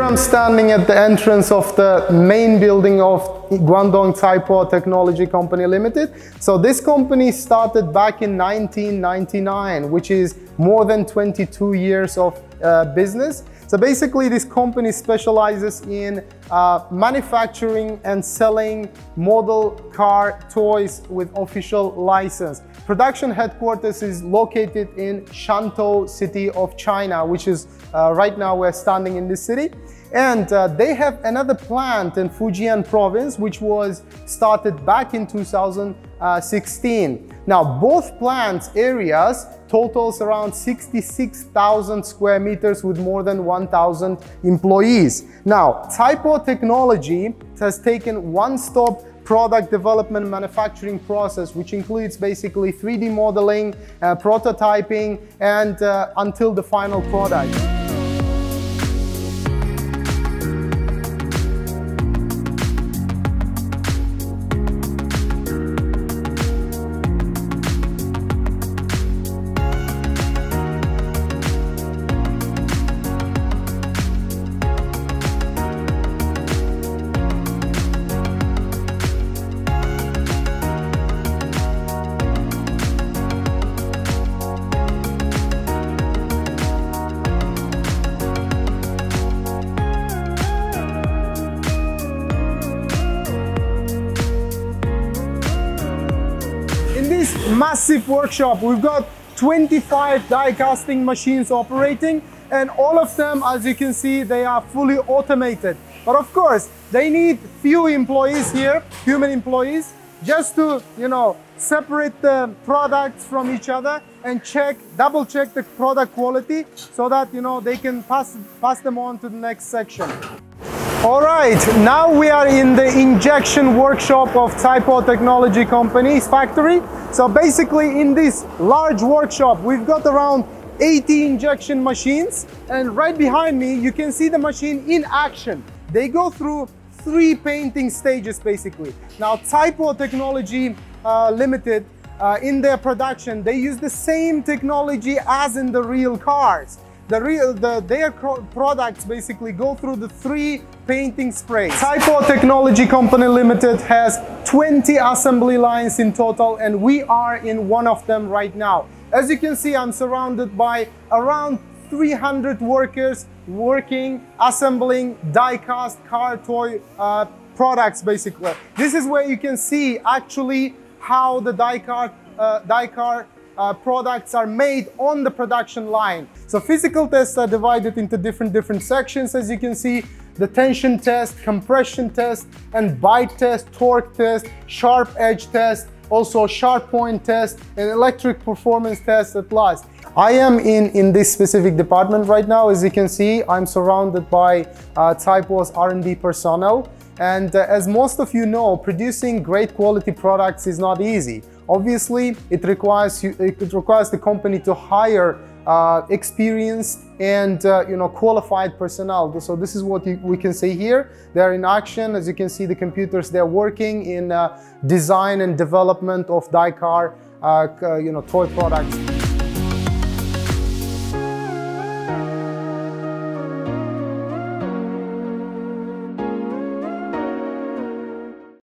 I'm standing at the entrance of the main building of Guangdong CaiPo Technology Company Limited. So this company started back in 1999, which is more than 22 years of business. So basically this company specializes in manufacturing and selling model car toys with official license. Production headquarters is located in Shantou city of China, which is right now we're standing in this city. And they have another plant in Fujian province, which was started back in 2016. Now, both plants areas totals around 66,000 square meters with more than 1,000 employees. Now, CaiPo Technology has taken one-stop product development manufacturing process, which includes basically 3D modeling, prototyping, and until the final product. In this massive workshop, we've got 25 die casting machines operating, and all of them, as you can see, they are fully automated. But of course, they need few employees here, human employees, just to, separate the products from each other and double check the product quality so that, they can pass them on to the next section. All right, now we are in the injection workshop of CaiPo Technology Company's factory. So basically in this large workshop, we've got around 80 injection machines, and right behind me, you can see the machine in action. They go through 3 painting stages basically. Now, CaiPo Technology Limited, in their production, they use the same technology as in the real cars. Their products basically go through the 3 painting sprays. CaiPo Technology Company Limited has 20 assembly lines in total, and we are in one of them right now. As you can see, I'm surrounded by around 300 workers working, assembling die-cast car toy products basically. This is where you can see actually how the die-car products are made on the production line. So physical tests are divided into different sections, as you can see. The tension test, compression test, and bite test, torque test, sharp edge test, also sharp point test, and electric performance test at last. I am in this specific department right now. As you can see, I'm surrounded by CaiPo's R&D personnel. And as most of you know, producing great quality products is not easy. Obviously, it requires the company to hire experienced and qualified personnel. So this is what we can see here. They're in action. As you can see, the computers, they're working in design and development of die-car toy products.